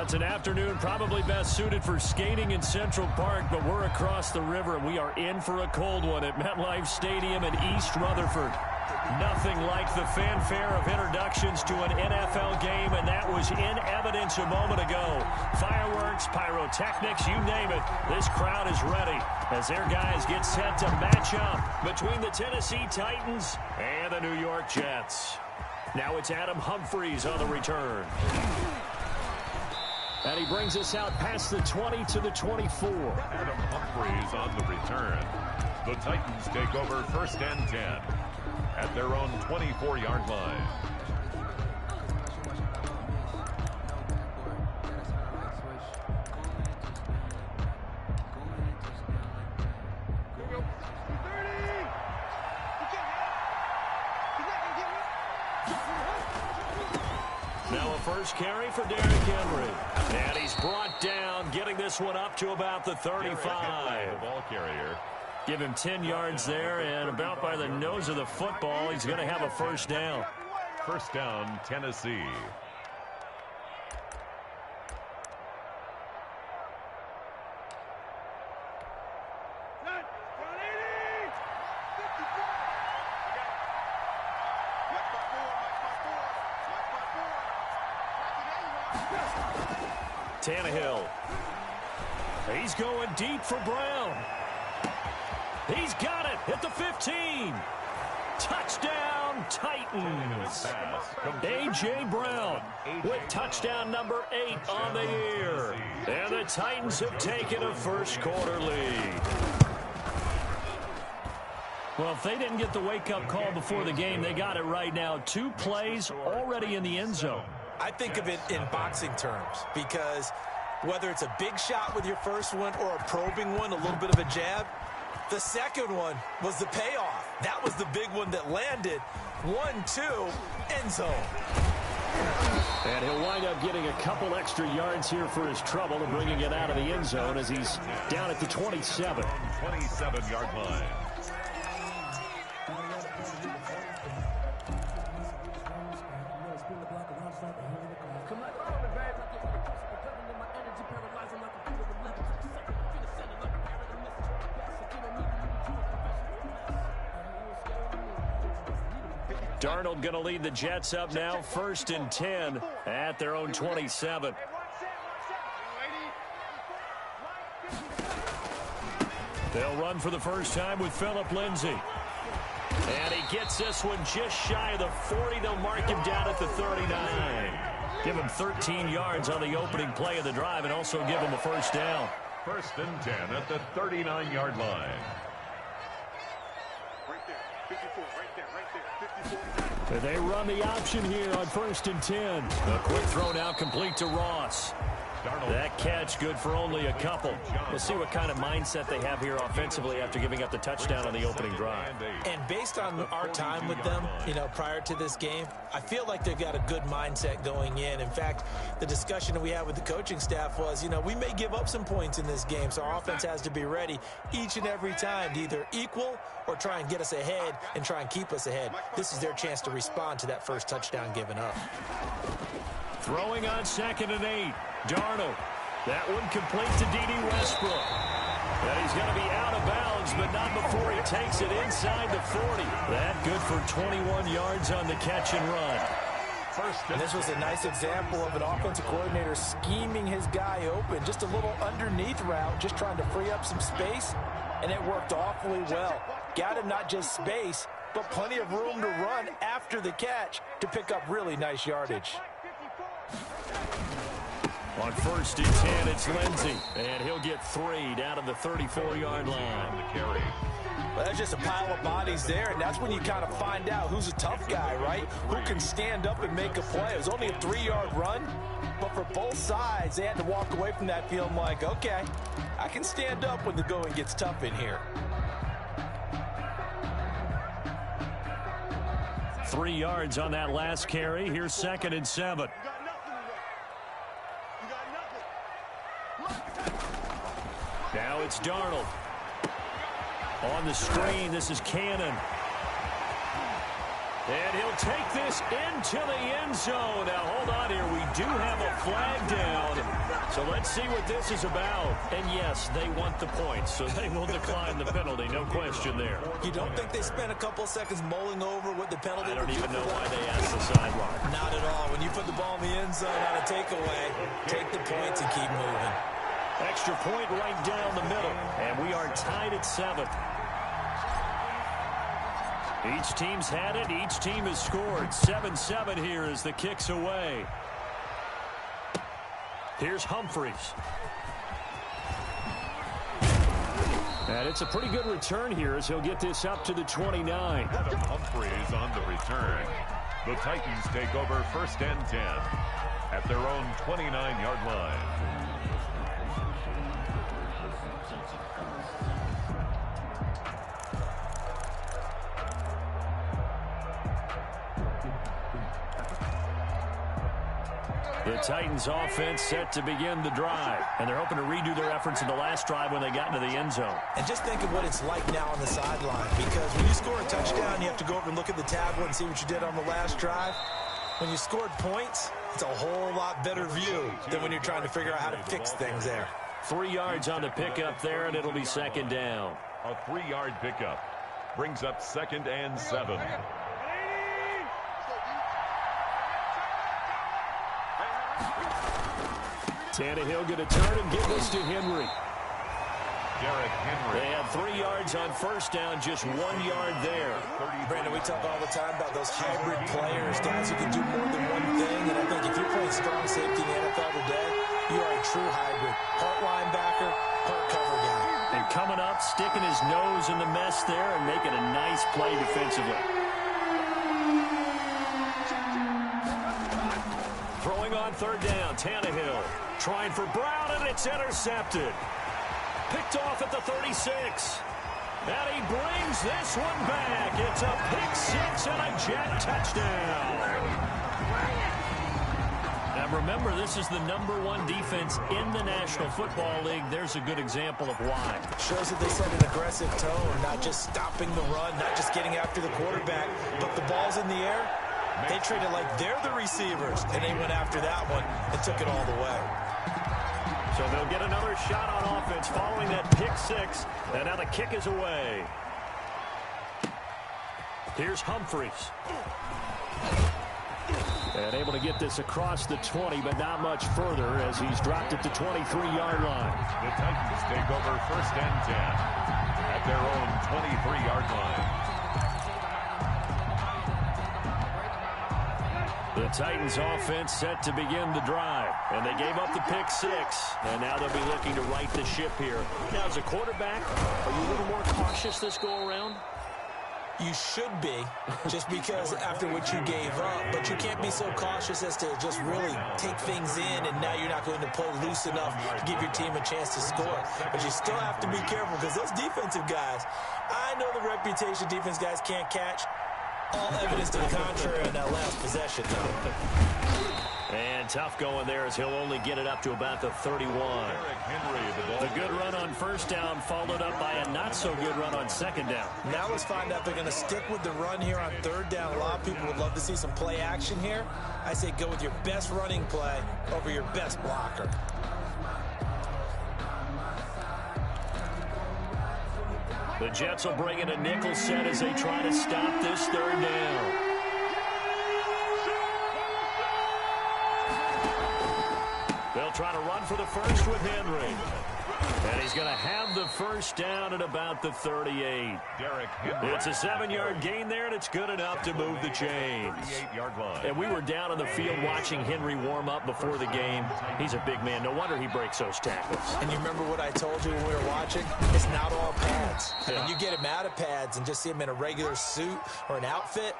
It's an afternoon probably best suited for skating in Central Park, but we're across the river, and we are in for a cold one at MetLife Stadium in East Rutherford. Nothing like the fanfare of introductions to an NFL game, and that was in evidence a moment ago. Fireworks, pyrotechnics, you name it. This crowd is ready as their guys get set to match up between the Tennessee Titans and the New York Jets. Now it's Adam Humphries on the return. And he brings us out past the 20 to the 24. Adam Humphries on the return. The Titans take over 1st and 10 at their own 24-yard line. Now a first carry for Derrick Henry. And he's brought down, getting this one up to about the 35. The ball carrier. Give him 10 yards there, and about by the nose of the football, he's going to have a first down. First down, Tennessee. Tannehill. He's going deep for Brown. He's got it at the 15. Touchdown, Titans. A.J. Brown with touchdown number 8 on the year. And the Titans have taken a first-quarter lead. Well, if they didn't get the wake-up call before the game, they got it right now. 2 plays already in the end zone. I think of it in boxing terms because whether it's a big shot with your first one or a probing one, a little bit of a jab, the second one was the payoff. That was the big one that landed. 1-2, end zone. And he'll wind up getting a couple extra yards here for his trouble and bringing it out of the end zone as he's down at the 27. 27-yard line. Darnold going to lead the Jets up now, 1st and 10 at their own 27. They'll run for the first time with Phillip Lindsay. And he gets this one just shy of the 40. They'll mark him down at the 39. Give him 13 yards on the opening play of the drive and also give him a first down. 1st and 10 at the 39-yard line. They run the option here on 1st and 10. A quick throw now complete to Ross. That catch good for only a couple. We'll see what kind of mindset they have here offensively after giving up the touchdown on the opening drive. And based on our time with them, prior to this game, I feel like they've got a good mindset going in. In fact, the discussion that we had with the coaching staff was, we may give up some points in this game, so our offense has to be ready each and every time to either equal or try and get us ahead and try and keep us ahead. This is their chance to respond to that first touchdown given up. Throwing on 2nd and 8. Darnold. That one complete to D.D. Westbrook. And he's going to be out of bounds, but not before he takes it inside the 40. That good for 21 yards on the catch and run. And this was a nice example of an offensive coordinator scheming his guy open. Just a little underneath route, just trying to free up some space, and it worked awfully well. Got him not just space, but plenty of room to run after the catch to pick up really nice yardage. On 1st and 10, it's Lindsay, and he'll get 3 down to the 34-yard line. Well, that's just a pile of bodies there, and that's when you kind of find out who's a tough guy, right? Who can stand up and make a play. It was only a 3-yard run, but for both sides, they had to walk away from that feeling like, okay, I can stand up when the going gets tough in here. 3 yards on that last carry. Here's 2nd and 7. Now it's Darnold. On the screen, this is Cannon. And he'll take this into the end zone. Now, hold on here. We do have a flag down. So let's see what this is about. And, yes, they want the points, so they will decline the penalty. No question there. You don't think they spent a couple seconds mulling over what the penalty I don't even know why they asked the sideline. Not at all. When you put the ball in the end zone on a takeaway, take the points and keep moving. Extra point right down the middle. And we are tied at 7. Each team's had it. Each team has scored. 7-7 here as the kick's away. Here's Humphries. And it's a pretty good return here as he'll get this up to the 29. Adam Humphries on the return. The Titans take over 1st and 10 at their own 29-yard line. The Titans offense set to begin the drive. And they're hoping to redo their efforts in the last drive when they got into the end zone. And just think of what it's like now on the sideline. Because when you score a touchdown, you have to go over and look at the tablet and see what you did on the last drive. When you scored points, it's a whole lot better view than when you're trying to figure out how to fix things there. 3 yards on the pickup there, and it'll be 2nd down. A 3-yard pickup brings up 2nd and 7. Tannehill going to turn and give this to Henry. Derrick Henry. They had 3 yards on 1st down, just 1 yard there. Brandon, we talk all the time about those hybrid players, guys who can do more than one thing. And I think if you're playing strong safety in the NFL today, you are a true hybrid. Part linebacker, part cover guy. And coming up, sticking his nose in the mess there and making a nice play defensively. Throwing on 3rd down, Tannehill. Trying for Brown, and it's intercepted. Picked off at the 36. And he brings this one back. It's a pick 6 and a jet touchdown. Now remember, this is the #1 defense in the National Football League. There's a good example of why. Shows that they set an aggressive tone, not just stopping the run, not just getting after the quarterback, but the ball's in the air. They treated like they're the receivers, and they went after that one and took it all the way. So they'll get another shot on offense following that pick 6, and now the kick is away. Here's Humphries. And able to get this across the 20, but not much further as he's dropped at the 23-yard line. The Titans take over 1st and 10 at their own 23-yard line. The Titans offense set to begin the drive, and they gave up the pick 6, and now they'll be looking to right the ship here. Now, as a quarterback, are you a little more cautious this go-around? You should be, just because after what you gave up, but you can't be so cautious as to just really take things in, and now you're not going to play loose enough to give your team a chance to score. But you still have to be careful, because those defensive guys, I know the reputation defense guys can't catch. All evidence to the contrary on that last possession. And tough going there as he'll only get it up to about the 31. The good run on 1st down followed up by a not-so-good run on 2nd down. Now let's find out if they're going to stick with the run here on 3rd down. A lot of people would love to see some play action here. I say go with your best running play over your best blocker. The Jets will bring in a nickel set as they try to stop this 3rd down. They'll try to run for the first with Henry. And he's going to have the 1st down at about the 38. Derrick Henry. It's a 7-yard gain there, and it's good enough to move the chains. 38-yard line. And we were down on the field watching Henry warm up before the game. He's a big man. No wonder he breaks those tackles. And you remember what I told you when we were watching? It's not all pads. Yeah. When you get him out of pads and just see him in a regular suit or an outfit,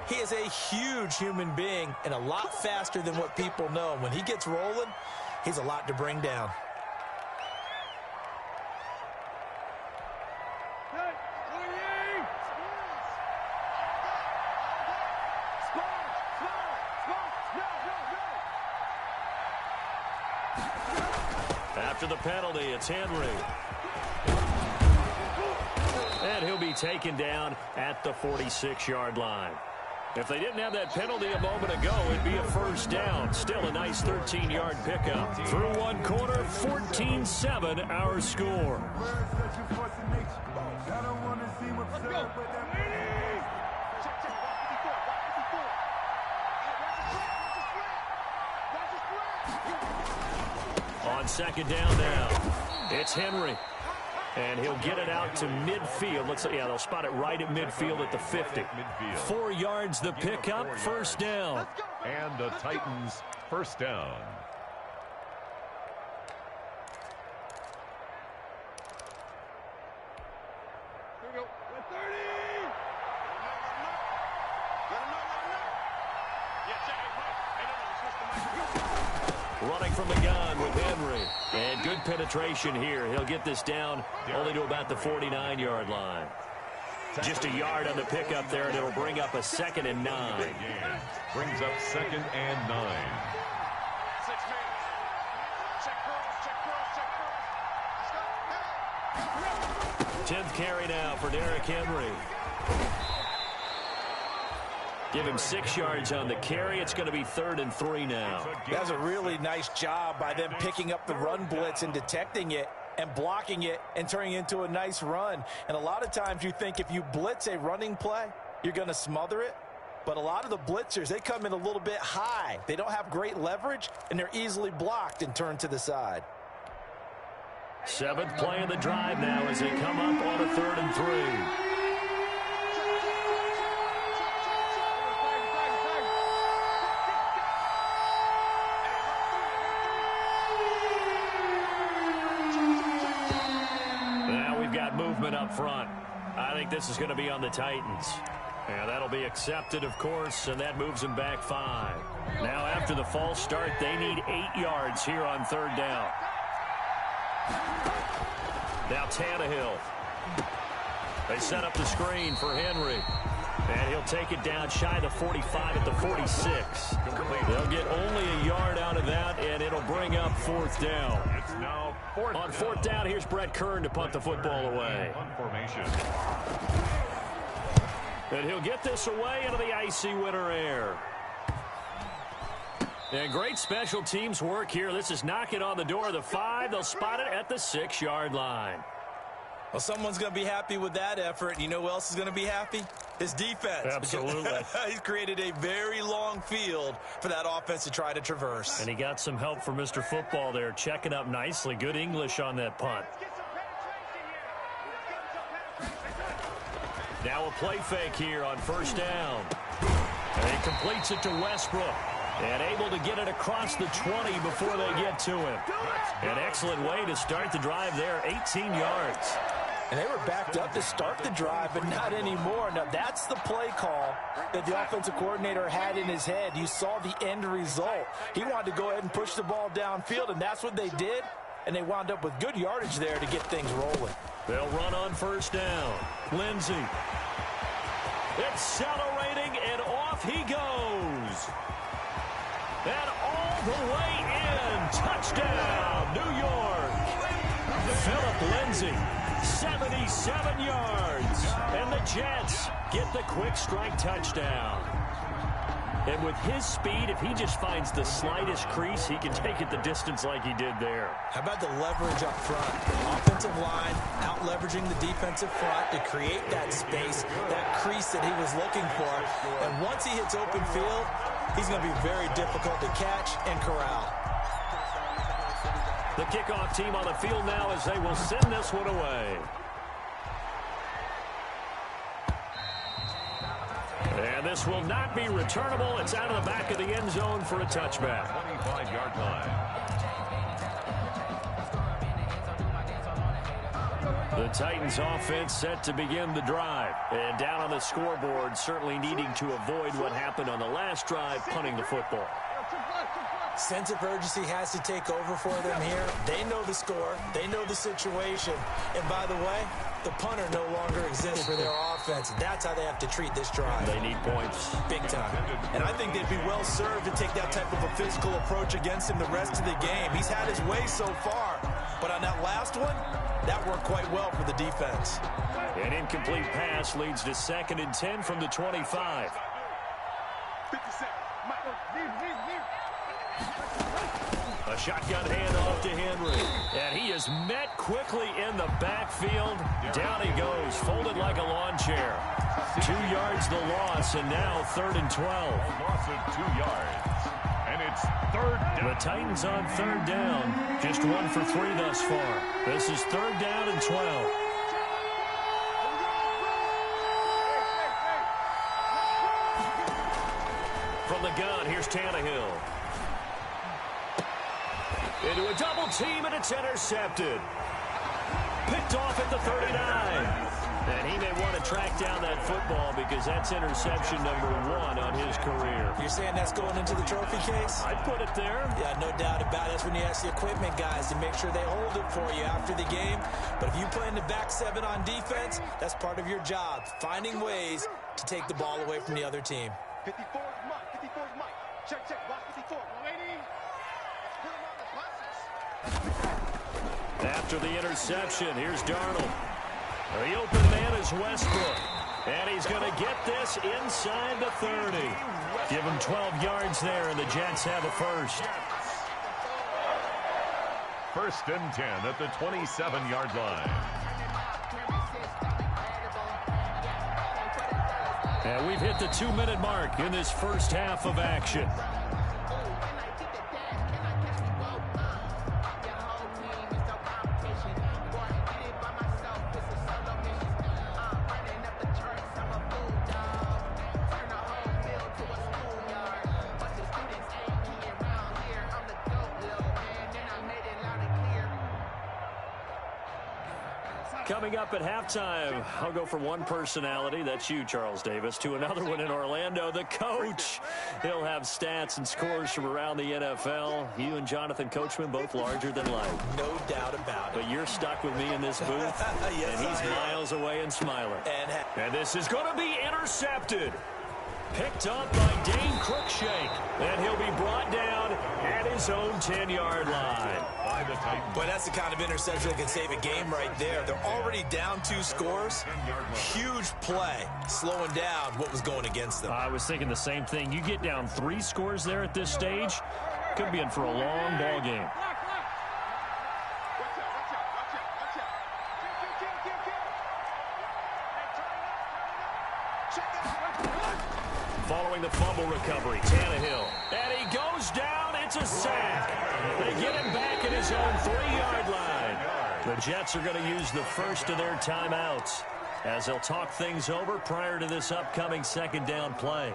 he is a huge human being and a lot faster than what people know. When he gets rolling, he's a lot to bring down. After the penalty, it's Henry. And he'll be taken down at the 46-yard line. If they didn't have that penalty a moment ago, it'd be a first down. Still a nice 13-yard pickup. Through one quarter, 14-7 our score. On second down now, it's Henry. And he'll get it out to midfield. Looks like, yeah, they'll spot it right at midfield at the 50. 4 yards the pickup, first down. And the Titans first down. Here we go. 30. Running from the gun with Henry. And good penetration here. He'll get this down only to about the 49-yard line. Just a yard on the pickup there, and it'll bring up a 2nd and 9. Brings up 2nd and 9. 10th carry now for Derrick Henry. Give him 6 yards on the carry. It's going to be 3rd and 3 now. That's a really nice job by them picking up the run blitz and detecting it and blocking it and turning it into a nice run. And a lot of times you think if you blitz a running play, you're going to smother it. But a lot of the blitzers, they come in a little bit high. They don't have great leverage, and they're easily blocked and turned to the side. 7th play of the drive now as they come up on a 3rd and 3. Movement up front. I think this is going to be on the Titans. And that'll be accepted, of course, and that moves them back 5. Now, after the false start, they need 8 yards here on 3rd down. Now Tannehill. They set up the screen for Henry. And he'll take it down shy of the 45 at the 46. They'll get only a yard out of that, and it'll bring up 4th down. It's now 4th on 4th down, here's Brett Kern to punt the football away. Formation. And he'll get this away into the icy winter air. And great special teams work here. This is knocking on the door of the 5. They'll spot it at the 6-yard line. Well, someone's going to be happy with that effort. You know who else is going to be happy? His defense. Absolutely. He's created a very long field for that offense to try to traverse. And he got some help from Mr. Football there, checking up nicely. Good English on that punt. Now a play fake here on 1st down. And he completes it to Westbrook. And able to get it across the 20 before they get to him. An excellent way to start the drive there, 18 yards. And they were backed up to start the drive, but not anymore. Now, that's the play call that the offensive coordinator had in his head. You saw the end result. He wanted to go ahead and push the ball downfield, and that's what they did. And they wound up with good yardage there to get things rolling. They'll run on 1st down. Lindsey. Accelerating, and off he goes. And all the way in. Touchdown, New York. Philip Lindsey, 77 yards. And the Jets get the quick strike touchdown. And with his speed, if he just finds the slightest crease, he can take it the distance like he did there. How about the leverage up front? Offensive line out leveraging the defensive front to create that space, that crease that he was looking for. And once he hits open field, he's going to be very difficult to catch and corral. The kickoff team on the field now as they will send this one away. And this will not be returnable. It's out of the back of the end zone for a touchback. 25-yard line. The Titans offense set to begin the drive. And down on the scoreboard, certainly needing to avoid what happened on the last drive, punting the football. Sense of urgency has to take over for them here. They know the score. They know the situation. And by the way, the punter no longer exists for their offense. That's how they have to treat this drive. They need points. Big time. And I think they'd be well served to take that type of a physical approach against him the rest of the game. He's had his way so far. But on that last one, that worked quite well for the defense. An incomplete pass leads to 2nd and 10 from the 25. A shotgun handoff to Henry. And he is met quickly in the backfield. Down he goes, folded like a lawn chair. 2 yards the loss, and now 3rd and 12. Loss of 2 yards. And it's 3rd down. The Titans on 3rd down. Just 1 for 3 thus far. This is 3rd down and 12. From the gun, here's Tannehill. Into a double team, and it's intercepted. Picked off at the 39. And he may want to track down that football because that's interception number 1 on his career. You're saying that's going into the trophy case? I'd put it there. Yeah, no doubt about it. That's when you ask the equipment guys to make sure they hold it for you after the game. But if you play in the back 7 on defense, that's part of your job, finding ways to take the ball away from the other team. 54 is Mike. 54 is Mike. Check, check. Watch 54. Waiting. Put him on the buses. After the interception, here's Darnold. The open man is Westbrook. And he's going to get this inside the 30. Give him 12 yards there, and the Jets have a first. 1st and 10 at the 27-yard line. And we've hit the 2-minute mark in this first half of action. Coming up at halftime, I'll go from one personality, that's you, Charles Davis, to another one in Orlando, the coach. He'll have stats and scores from around the NFL. You and Jonathan Coachman, both larger than life. No doubt about it. But you're stuck with me in this booth, Yes, and he's miles away and smiling. And this is going to be intercepted. Picked up by Dane Cruikshank. And he'll be brought down at his own 10-yard line. By the Titans. But that's the kind of interception that can save a game right there. They're already down 2 scores. Huge play, slowing down what was going against them. I was thinking the same thing. You get down 3 scores there at this stage, could be in for a long ball game. Following the fumble recovery, Tannehill. And he goes down. It's a sack. They get him back at his own 3-yard line. The Jets are going to use the first of their timeouts as they'll talk things over prior to this upcoming 2nd down play.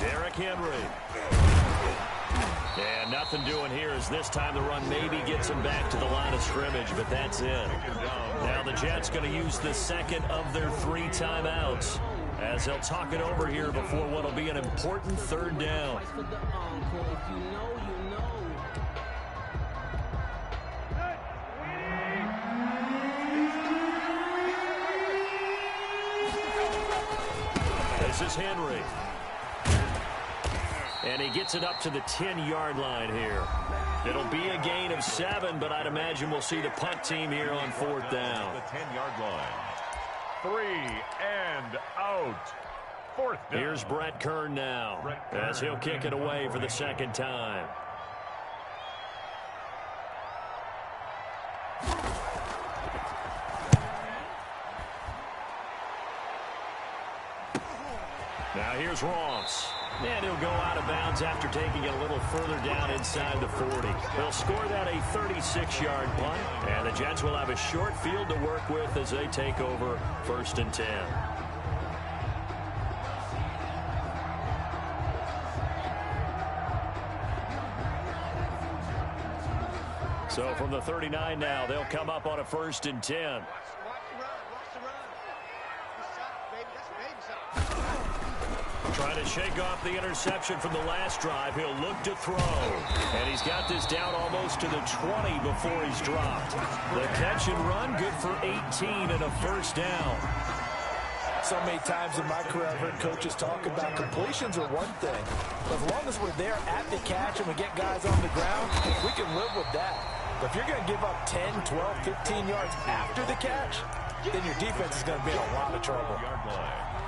Derrick Henry. And nothing doing here as this time the run maybe gets him back to the line of scrimmage, but that's it. Now the Jets going to use the 2nd of their 3 timeouts as they'll talk it over here before what will be an important 3rd down. This is Henry. And he gets it up to the 10-yard line here. It'll be a gain of 7, but I'd imagine we'll see the punt team here on 4th down. The 10-yard line. 3 and out. 4th down. Here's Brett Kern now as he'll kick it away for the 2nd time. Now here's Ross. And he'll go out of bounds after taking it a little further down inside the 40. They'll score that a 36-yard punt. And the Jets will have a short field to work with as they take over 1st and 10. So from the 39 now, they'll come up on a 1st and 10. Trying to shake off the interception from the last drive. He'll look to throw. And he's got this down almost to the 20 before he's dropped. The catch and run, good for 18 and a 1st down. So many times in my career, I've heard coaches talk about completions are one thing. But as long as we're there at the catch and we get guys on the ground, we can live with that. But if you're going to give up 10, 12, 15 yards after the catch, then your defense is going to be in a lot of trouble.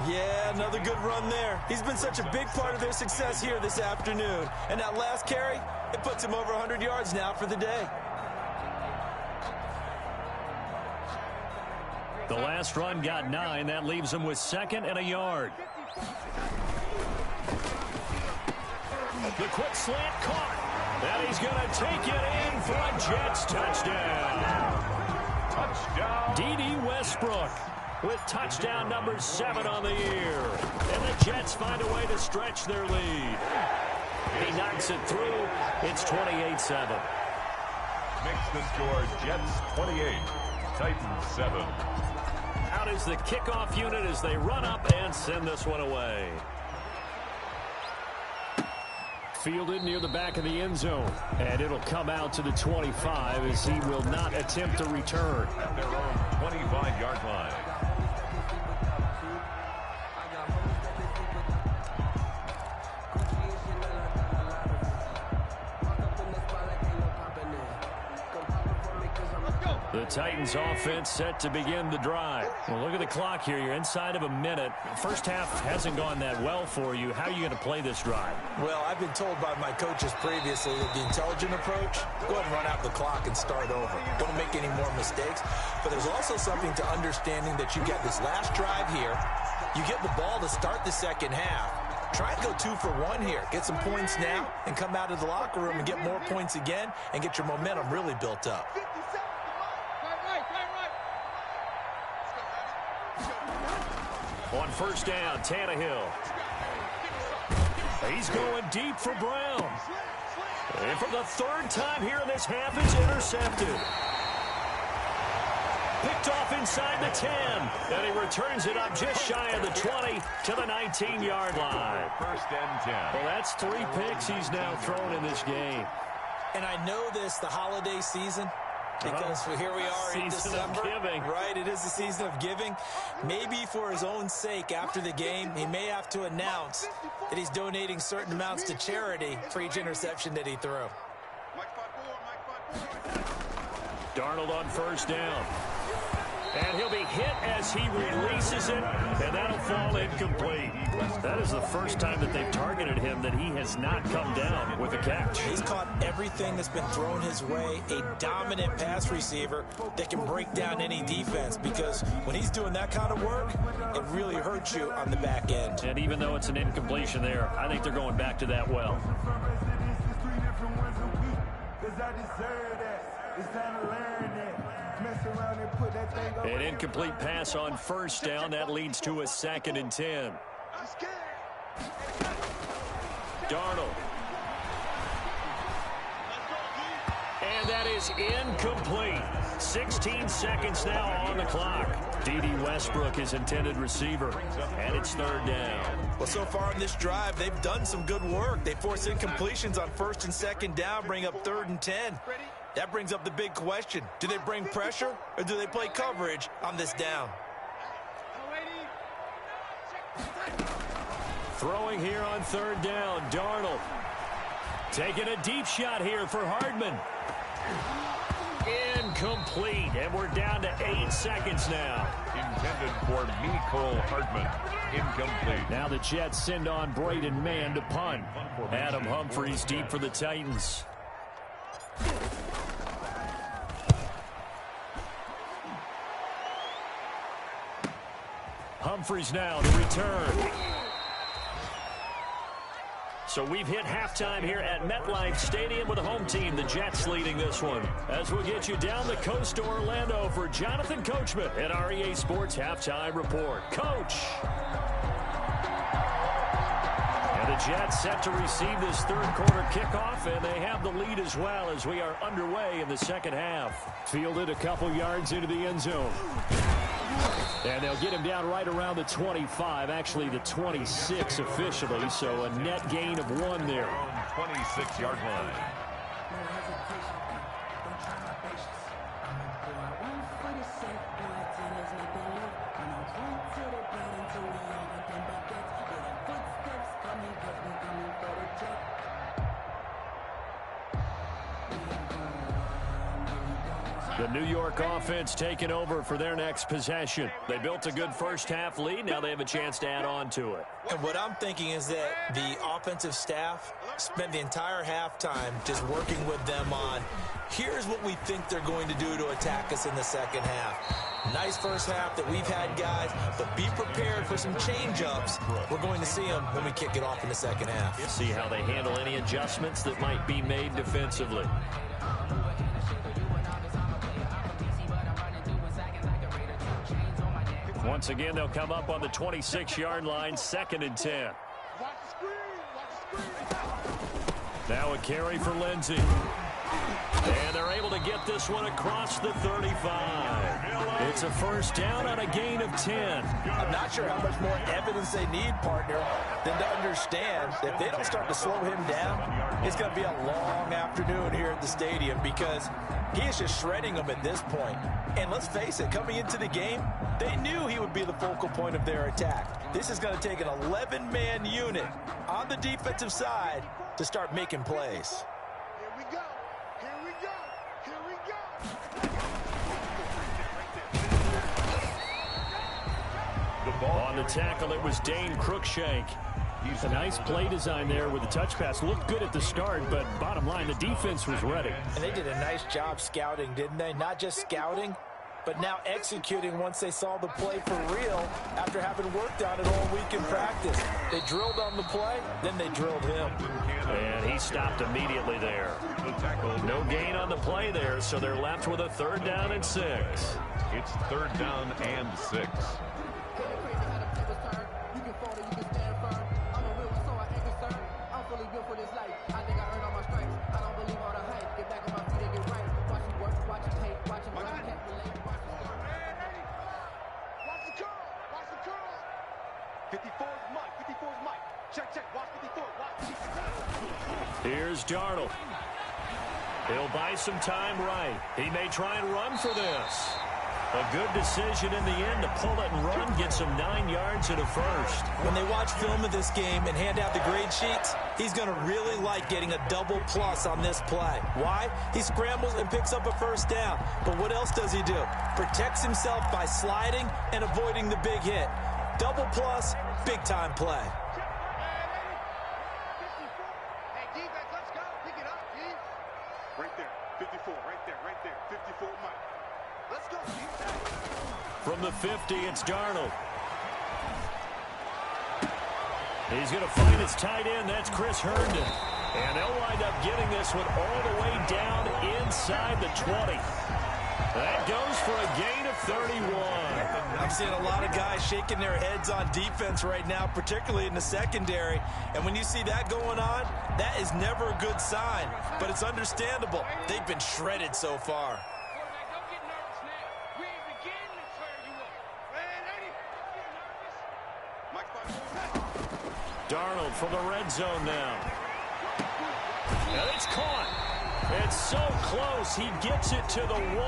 Yeah, another good run there. He's been such a big part of their success here this afternoon. And that last carry, it puts him over 100 yards now for the day. The last run got 9. That leaves him with 2nd and a yard. The quick slant caught. And he's going to take it in for a Jets touchdown. Touchdown. D.D. Westbrook with touchdown number 7 on the year. And the Jets find a way to stretch their lead. He knocks it through. It's 28-7. Makes the score Jets 28, Titans 7. Out is the kickoff unit as they run up and send this one away. Fielded near the back of the end zone. And it'll come out to the 25 as he will not attempt to return. At their own 25-yard line. The Titans offense set to begin the drive. Well, look at the clock here. You're inside of a minute. First half hasn't gone that well for you. How are you going to play this drive? Well, I've been told by my coaches previously that the intelligent approach, go ahead and run out the clock and start over. Don't make any more mistakes. But there's also something to understanding that you get this last drive here. You get the ball to start the second half. Try and go 2 for 1 here. Get some points now and come out of the locker room and get more points again and get your momentum really built up. On first down, Tannehill. He's going deep for Brown. And for the 3rd time here in this half, it's intercepted. Picked off inside the 10. And he returns it up just shy of the 20 to the 19-yard line. First and 10. Well, that's 3 picks he's now thrown in this game. And I know this, the holiday season, because here we are in December. Right, it is the season of giving. Maybe for his own sake after the game, he may have to announce that he's donating certain amounts to charity for each interception that he threw. Darnold on first down. And he'll be hit as he releases it, and that'll fall incomplete. That is the first time that they've targeted him that he has not come down with a catch. He's caught everything that's been thrown his way, a dominant pass receiver that can break down any defense, because when he's doing that kind of work, it really hurts you on the back end. And even though it's an incompletion there, I think they're going back to that well. An incomplete pass on first down. That leads to a 2nd and 10. Darnold. And that is incomplete. 16 seconds now on the clock. D.D. Westbrook, his intended receiver. And it's 3rd down. Well, so far on this drive, they've done some good work. They force incompletions on 1st and 2nd down, bring up 3rd and 10. That brings up the big question. Do they bring pressure or do they play coverage on this down? Throwing here on 3rd down, Darnold. Taking a deep shot here for Hardman. Incomplete, and we're down to 8 seconds now. Intended for Mecole Hardman. Incomplete. Now the Jets send on Braden Mann to punt. Adam Humphries deep for the Titans. Humphries now to return. So we've hit halftime here at MetLife Stadium with the home team, the Jets, leading this one. As we'll get you down the coast to Orlando for Jonathan Coachman at our EA Sports Halftime Report. Coach! And the Jets set to receive this 3rd quarter kickoff, and they have the lead as well as we are underway in the 2nd half. Fielded a couple yards into the end zone. And they'll get him down right around the 25, actually the 26 officially, so a net gain of 1 there. 26-yard line. The New York offense taking over for their next possession. They built a good first-half lead. Now they have a chance to add on to it. And what I'm thinking is that the offensive staff spent the entire halftime just working with them on, here's what we think they're going to do to attack us in the second half. Nice first half that we've had, guys, but be prepared for some change-ups. We're going to see them when we kick it off in the second half. See how they handle any adjustments that might be made defensively. Once again, they'll come up on the 26-yard line, 2nd and 10. Now a carry for Lindsey. And they're able to get this one across the 35. It's a first down on a gain of 10. I'm not sure how much more evidence they need, partner, than to understand that if they don't start to slow him down, it's going to be a long afternoon here at the stadium because he is just shredding them at this point. And let's face it, coming into the game, they knew he would be the focal point of their attack. This is going to take an 11-man unit on the defensive side to start making plays. Here we go. Here we go. Here we go. The ball On the tackle, it was Dane Cruikshank. A nice play design there with the touch pass. Looked good at the start, but bottom line, the defense was ready. And they did a nice job scouting, didn't they? Not just scouting, but now executing once they saw the play for real after having worked on it all week in practice. They drilled on the play, then they drilled him. And he stopped immediately there. No gain on the play there, so they're left with a 3rd down and 6. It's 3rd down and 6. Here's Darnold. He'll buy some time right. He may try and run for this. A good decision in the end to pull it and run, get some 9 yards and a first. When they watch film of this game and hand out the grade sheets, he's going to really like getting a double plus on this play. Why? He scrambles and picks up a first down. But what else does he do? Protects himself by sliding and avoiding the big hit. Double plus, big time play. Right there, 54, right there, 54, Mike. Let's go, From the 50, it's Darnold. He's going to find his tight end. That's Chris Herndon. And they'll wind up getting this one all the way down inside the 20. That goes for a gain of 31. I'm seeing a lot of guys shaking their heads on defense right now, particularly in the secondary. And when you see that going on, that is never a good sign. But it's understandable. They've been shredded so far. Darnold from the red zone now. And it's caught. It's so close. He gets it to the 1.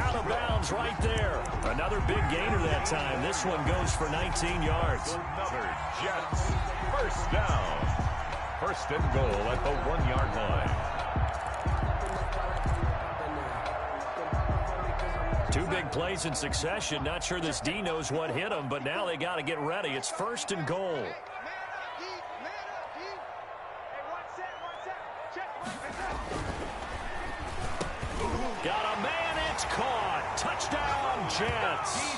Out of bounds right there. Another big gainer that time. This one goes for 19 yards. Another Jets. First down. 1st and goal at the 1-yard line. 2 big plays in succession. Not sure this D knows what hit him, but now they got to get ready. It's 1st and goal. Got a man, it's caught. Touchdown, Jets.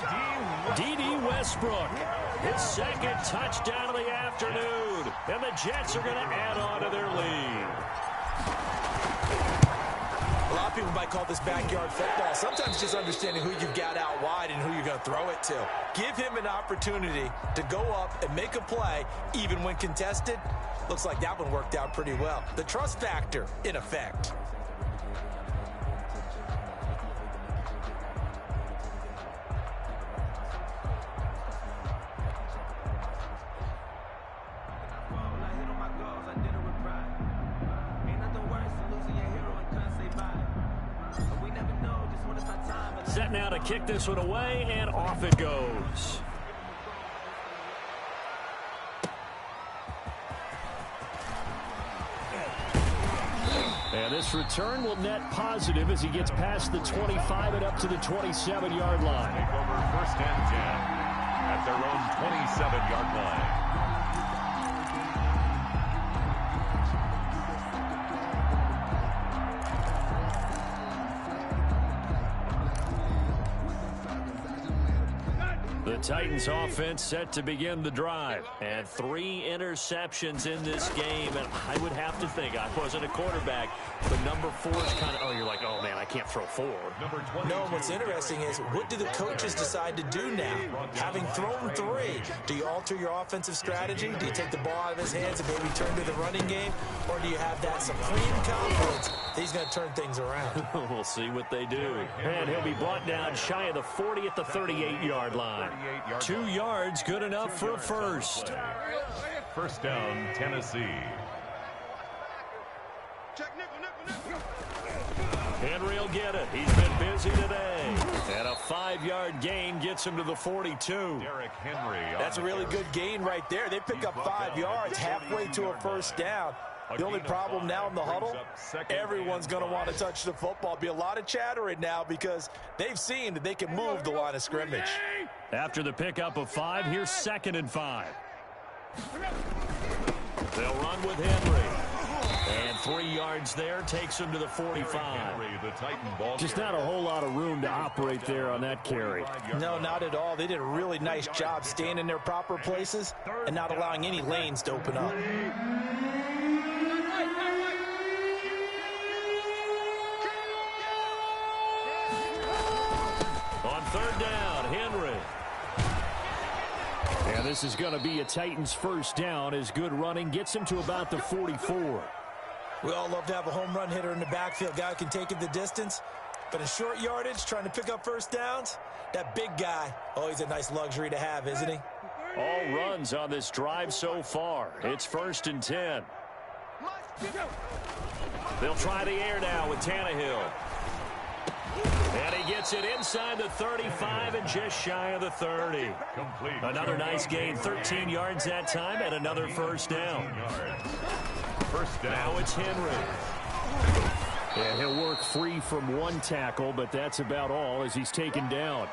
D.D. Westbrook, his 2nd touchdown of the afternoon. And the Jets are going to add on to their lead. A lot of people might call this backyard football. Sometimes just understanding who you've got out wide and who you're going to throw it to. Give him an opportunity to go up and make a play, even when contested. Looks like that one worked out pretty well. The trust factor, in effect. Set now to kick this one away, and off it goes. And this return will net positive as he gets past the 25 and up to the 27-yard line. Take over 1st and 10 at their own 27-yard line. The Titans offense set to begin the drive. And 3 interceptions in this game. And I would have to think, I wasn't a quarterback, but number 4 is kind of, oh, you're like, oh, man, I can't throw 4. No, what's interesting is, what do the coaches decide to do now? Having thrown 3, do you alter your offensive strategy? Do you take the ball out of his hands and maybe turn to the running game? Or do you have that supreme confidence that he's going to turn things around? We'll see what they do. And he'll be brought down shy of the 40 at the 38-yard line. 2 yards, good enough for a first. 1st down, Tennessee. Henry will get it. He's been busy today. And a 5-yard gain gets him to the 42. Derrick Henry. That's a really good gain right there. They pick up 5 yards halfway to a first down. The only problem now in the huddle, everyone's going to want to touch the football. Be a lot of chattering now because they've seen that they can move the line of scrimmage. After the pickup of 5, here's 2nd and 5. They'll run with Henry. And 3 yards there takes him to the 45. Just not a whole lot of room to operate there on that carry. No, not at all. They did a really nice job staying in their proper places and not allowing any lanes to open up. On 3rd down, Henry. And this is going to be a Titans first down as good running gets him to about the 44. We all love to have a home run hitter in the backfield. Guy who can take it the distance. But in short yardage, trying to pick up first downs, that big guy, oh, he's a nice luxury to have, isn't he? All runs on this drive so far. It's 1st and 10. They'll try the air now with Tannehill. And he gets it inside the 35 and just shy of the 30. Another nice gain, 13 yards that time, and another first down. Now it's Henry. And he'll work free from 1 tackle, but that's about all as he's taken down.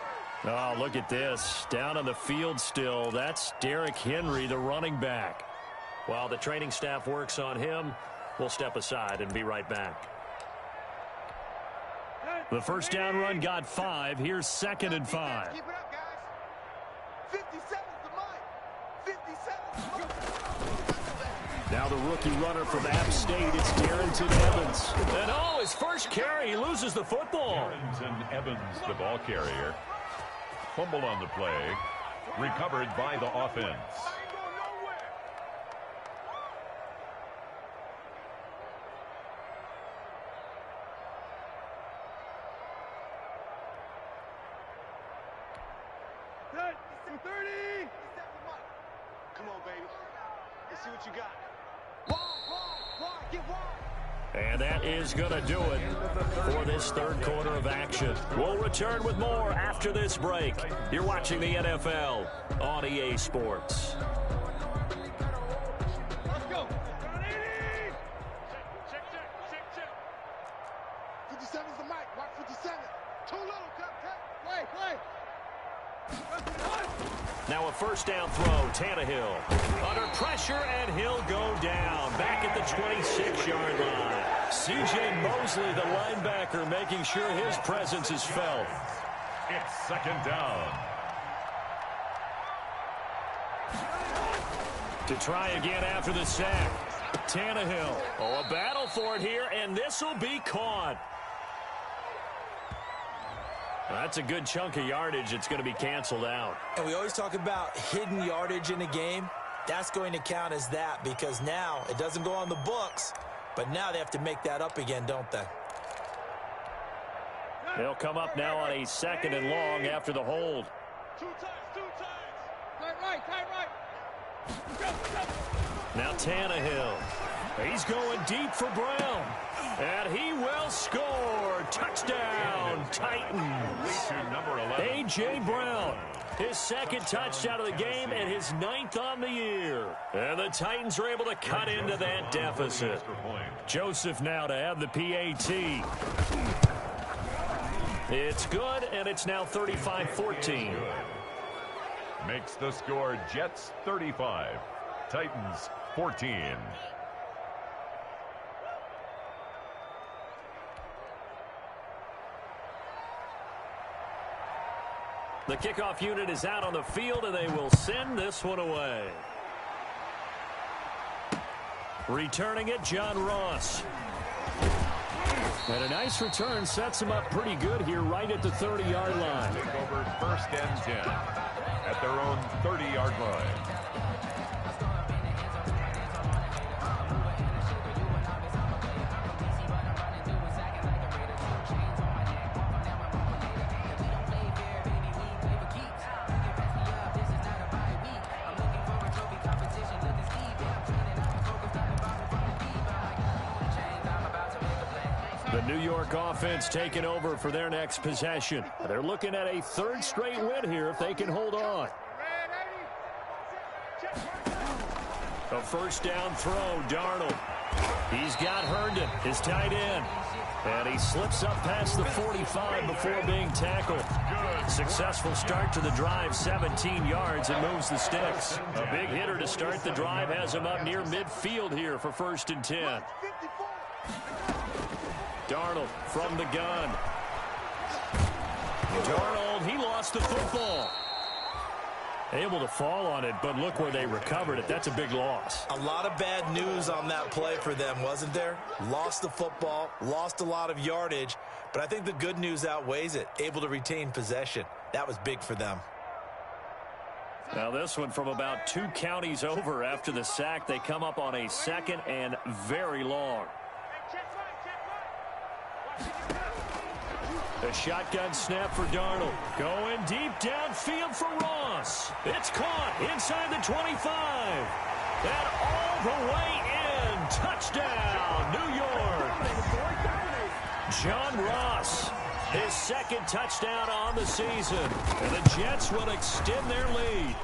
Oh, look at this. Down on the field still. That's Derrick Henry, the running back. While the training staff works on him, we'll step aside and be right back. The first down run got 5. Here's 2nd and 5. Keep it up, guys. 57's the mark. 57's Now the rookie runner from App State, it's Darrington Evans. And oh, his first carry, he loses the football. Darrington Evans, the ball carrier. Fumble on the play. Recovered by the offense. Come on, baby. Let's see what you got. Get wide. And that is going to do it for this 3rd quarter of action. We'll return with more after this break. You're watching the NFL on EA Sports. Let's go. 57's the mic. Mark 57. Too little. Cut. Play. Now a first down throw, Tannehill. Under pressure, and he'll go down. Back at the 26-yard line. C.J. Mosley, the linebacker, making sure his presence is felt. It's 2nd down. To try again after the sack. Tannehill. Oh, a battle for it here, and this will be caught. That's a good chunk of yardage. It's going to be canceled out. And we always talk about hidden yardage in a game. That's going to count as that because now it doesn't go on the books, but now they have to make that up again, don't they? They'll come up now on a 2nd and long after the hold. 2 times. Tight right. Now Tannehill. He's going deep for Brown. And he will score. Touchdown, Titans. Number 11. A.J. Brown. His second touchdown of the game and his 9th on the year. And the Titans are able to cut into that deficit. Joseph now to have the PAT. It's good, and it's now 35-14. Makes the score Jets 35, Titans 14. The kickoff unit is out on the field, and they will send this one away. Returning it, John Ross. And a nice return sets him up pretty good here right at the 30-yard line. Take over 1st and 10 at their own 30-yard line. The New York offense taking over for their next possession. They're looking at a 3rd straight win here if they can hold on. A 1st down throw, Darnold. He's got Herndon, his tight end. And he slips up past the 45 before being tackled. Successful start to the drive, 17 yards, and moves the sticks. A big hitter to start the drive has him up near midfield here for 1st and 10. Darnold from the gun. Darnold, he lost the football. Able to fall on it, but look where they recovered it. That's a big loss. A lot of bad news on that play for them, wasn't there? Lost the football, lost a lot of yardage, but I think the good news outweighs it. Able to retain possession. That was big for them. Now this one from about 2 counties over after the sack. They come up on a 2nd and very long. A shotgun snap for Darnold. Going deep downfield for Ross. It's caught inside the 25. And all the way in. Touchdown, New York. John Ross, his 2nd touchdown on the season. And the Jets will extend their lead.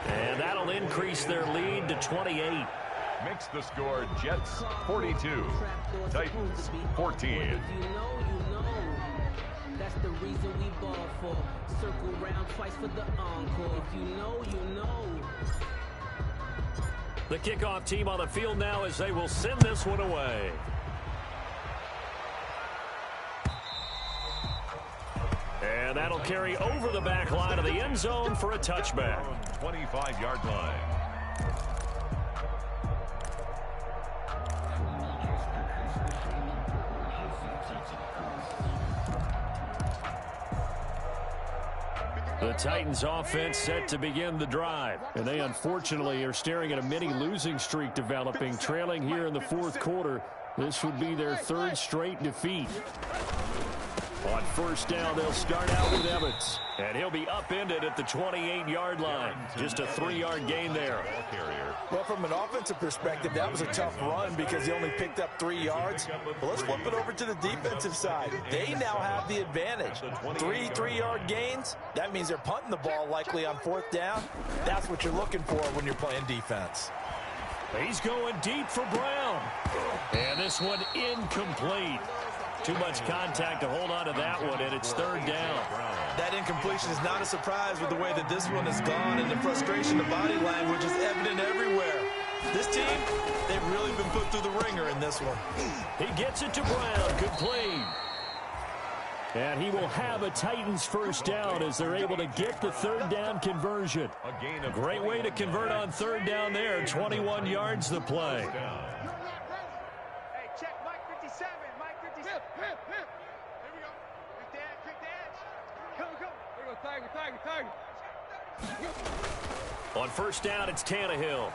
And that'll increase their lead to 28. Makes the score Jets 42, Titans 14. That's the reason we ball for. Circle round twice for the encore. If you know, you know. The kickoff team on the field now as they will send this one away. And that'll carry over the back line of the end zone for a touchback. 25-yard line. The Titans offense set to begin the drive. And they unfortunately are staring at a mini losing streak developing, trailing here in the 4th quarter. This would be their 3rd straight defeat. On 1st down, they'll start out with Evans. And he'll be upended at the 28-yard line. Just a 3-yard gain there. Well, from an offensive perspective, that was a tough run because he only picked up 3 yards. Well, let's flip it over to the defensive side. They now have the advantage. 3 3-yard gains. That means they're punting the ball likely on 4th down. That's what you're looking for when you're playing defense. He's going deep for Brown. And this one incomplete. Too much contact to hold on to that one, and it's 3rd down. That incompletion is not a surprise with the way that this one has gone, and the frustration, the body language is evident everywhere. This team, they've really been put through the ringer in this one. He gets it to Brown, complete. And he will have a Titans 1st down as they're able to get the 3rd down conversion. A great way to convert on 3rd down there. 21 yards the play. On 1st down, it's Tannehill.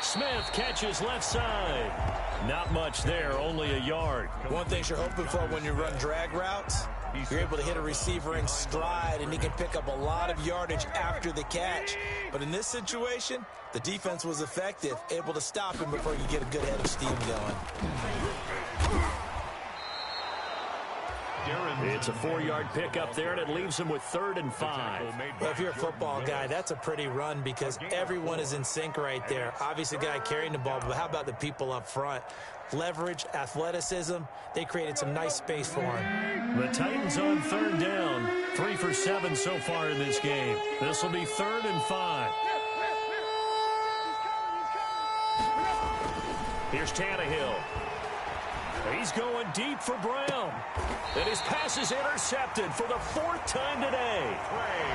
Smith catches left side. Not much there, only a yard. One thing you're hoping for when you run drag routes, you're able to hit a receiver in stride, and he can pick up a lot of yardage after the catch. But in this situation, the defense was effective, able to stop him before you get a good head of steam going. It's a 4-yard pickup there, and it leaves them with 3rd and 5. Well, if you're a football guy, that's a pretty run because everyone is in sync right there. Obviously, the guy carrying the ball, but how about the people up front? Leverage, athleticism, they created some nice space for him. The Titans on 3rd down. 3 for 7 so far in this game. This will be 3rd and 5. Here's Tannehill. He's going deep for Brown. And his pass is intercepted for the 4th time today.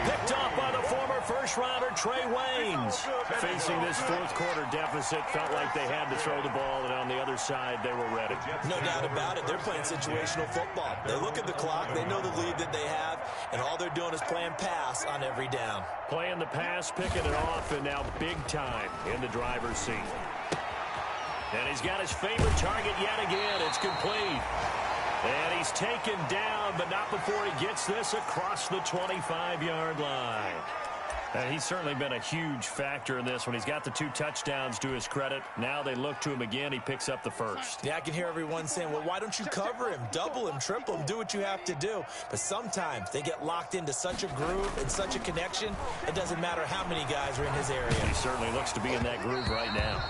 Picked off by the former first-rounder Trey Waynes. Facing this 4th quarter deficit, felt like they had to throw the ball, and on the other side, they were ready. No doubt about it. They're playing situational football. They look at the clock, they know the lead that they have, and all they're doing is playing pass on every down. Playing the pass, picking it off, and now big time in the driver's seat. And he's got his favorite target yet again. It's complete. And he's taken down, but not before he gets this across the 25-yard line. And he's certainly been a huge factor in this one. He's got the 2 touchdowns to his credit. Now they look to him again. He picks up the 1st. Yeah, I can hear everyone saying, well, why don't you cover him? Double him, triple him, do what you have to do. But sometimes they get locked into such a groove and such a connection, it doesn't matter how many guys are in his area. He certainly looks to be in that groove right now.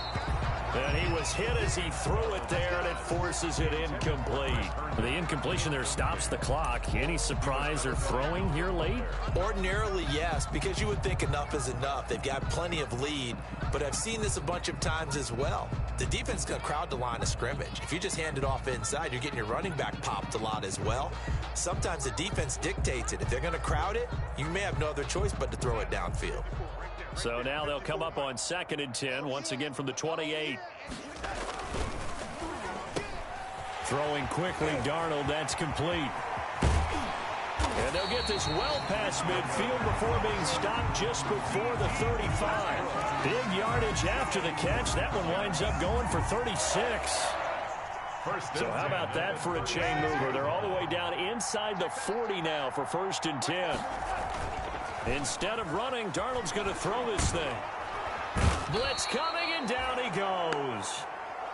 And he was hit as he threw it there, and it forces it incomplete. The incompletion there stops the clock. Any surprise they're throwing here late? Ordinarily, yes, because you would think enough is enough. They've got plenty of lead, but I've seen this a bunch of times as well. The defense is going to crowd the line of scrimmage. If you just hand it off inside, you're getting your running back popped a lot as well. Sometimes the defense dictates it. If they're going to crowd it, you may have no other choice but to throw it downfield. So now they'll come up on 2nd and 10, once again from the 28. Throwing quickly, Darnold, that's complete. And they'll get this well past midfield before being stopped just before the 35. Big yardage after the catch. That one winds up going for 36. So how about that for a chain mover? They're all the way down inside the 40 now for 1st and 10. Instead of running, Darnold's going to throw this thing. Blitz coming, and down he goes.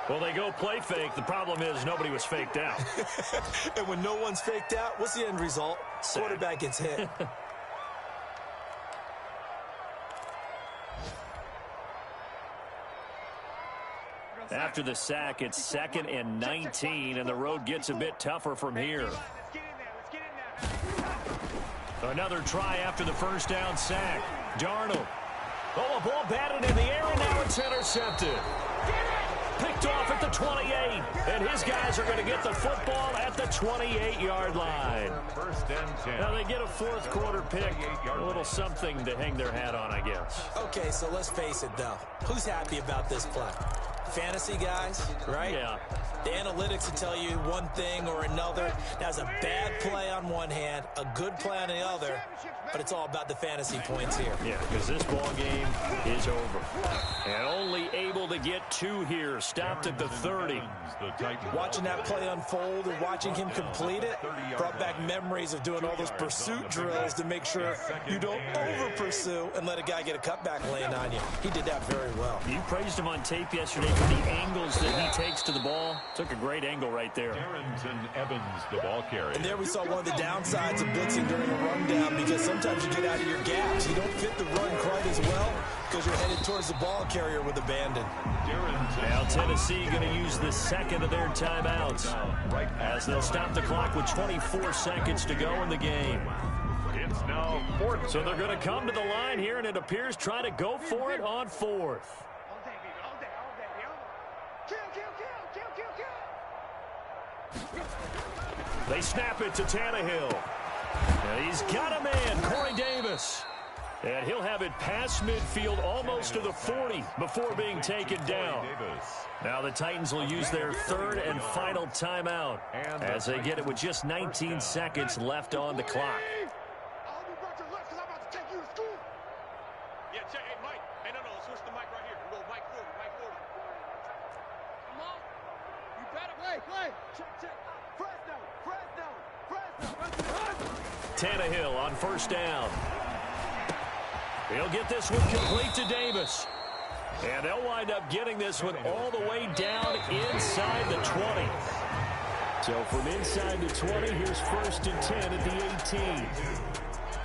Well, they go play fake. The problem is nobody was faked out. And when no one's faked out, what's the end result? Quarterback gets hit. After the sack, it's 2nd and 19, and the road gets a bit tougher from here. Another try after the 1st down sack. Darnold. Oh, a ball batted in the air, and now it's intercepted. Picked off at the 28, and his guys are going to get the football at the 28-yard line. 1st and 10. Now they get a 4th quarter pick, a little something to hang their hat on, I guess. Okay, so let's face it, though. Who's happy about this play? Fantasy guys, right? Yeah. The analytics will tell you one thing or another. That's a bad play on one hand, a good play on the other, but it's all about the fantasy points here. Yeah, because this ball game is over. And only able to get 2 here, stopped at the 30. Watching that play unfold and watching him complete it brought back memories of doing all those pursuit drills to make sure you don't over-pursue and let a guy get a cutback lane on you. He did that very well. You praised him on tape yesterday for the angles that he takes to the ball. Took a great angle right there. Darrington Evans, the ball carrier. And there we saw one of the downsides of blitzing during a rundown, because sometimes you get out of your gaps. You don't fit the run quite as well because you're headed towards the ball carrier with abandon. Now Tennessee going to use the 2nd of their timeouts as they'll stop the clock with 24 seconds to go in the game. It's now 4th. So they're going to come to the line here, and it appears try to go for it on 4th. They snap it to Tannehill. And he's got a man, Corey Davis. And he'll have it past midfield almost to the 40 before being taken down. Now the Titans will use their 3rd and final timeout as they get it with just 19 seconds left on the clock. Tannehill on 1st down. He'll get this one complete to Davis. And they'll wind up getting this one all the way down inside the 20. So from inside the 20, here's 1st and 10 at the 18.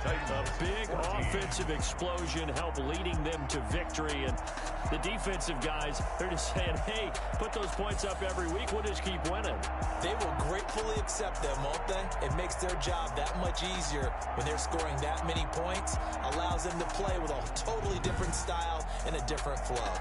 A big offensive explosion helped leading them to victory. And the defensive guys, they're just saying, hey, put those points up every week. We'll just keep winning. They will gratefully accept them, won't they? It makes their job that much easier when they're scoring that many points. Allows them to play with a totally different style and a different flow.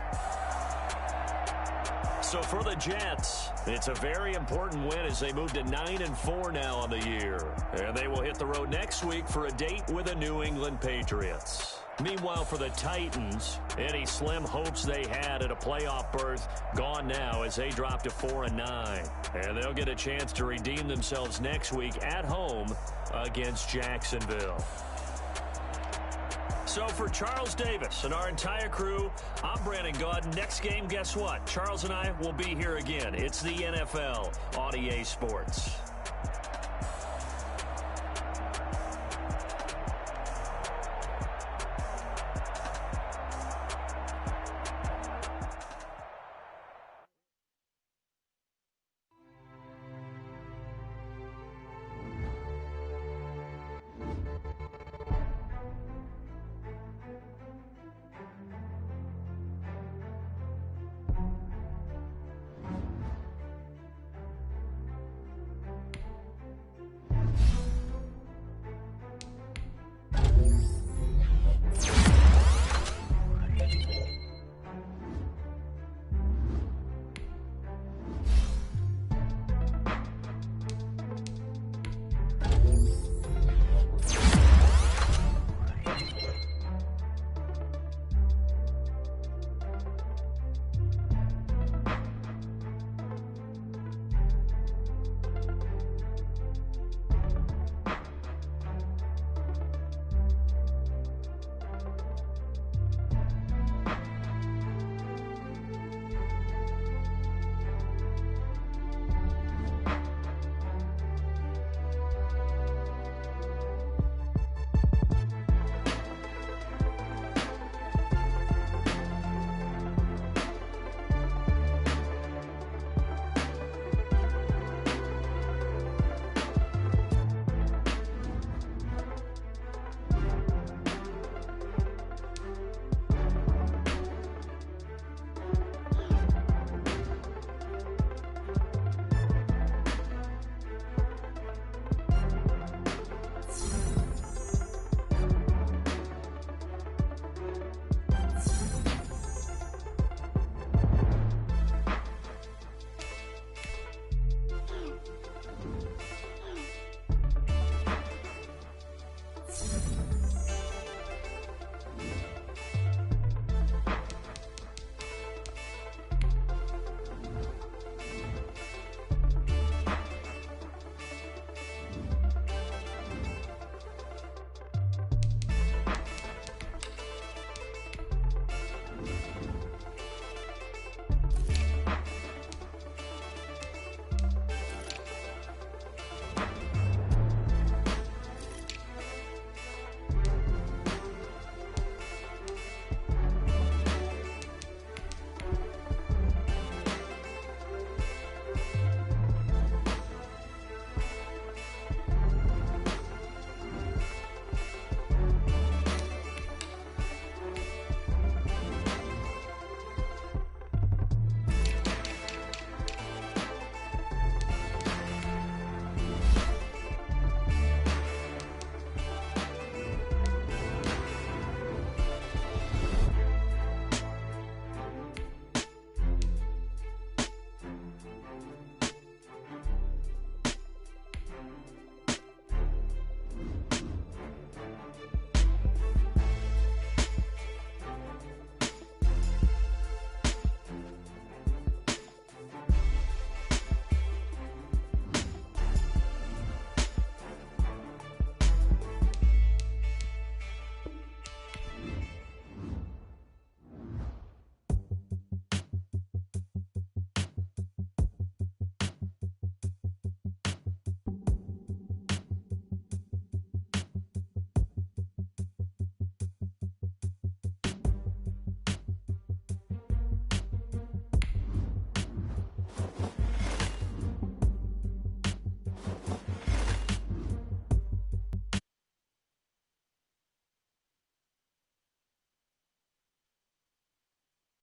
So for the Jets, it's a very important win as they move to 9-4 now on the year. And they will hit the road next week for a date with the New England Patriots. Meanwhile, for the Titans, any slim hopes they had at a playoff berth gone now as they drop to 4-9. And they'll get a chance to redeem themselves next week at home against Jacksonville. So for Charles Davis and our entire crew, I'm Brandon Gaudin. Next game, guess what? Charles and I will be here again. It's the NFL on EA Sports.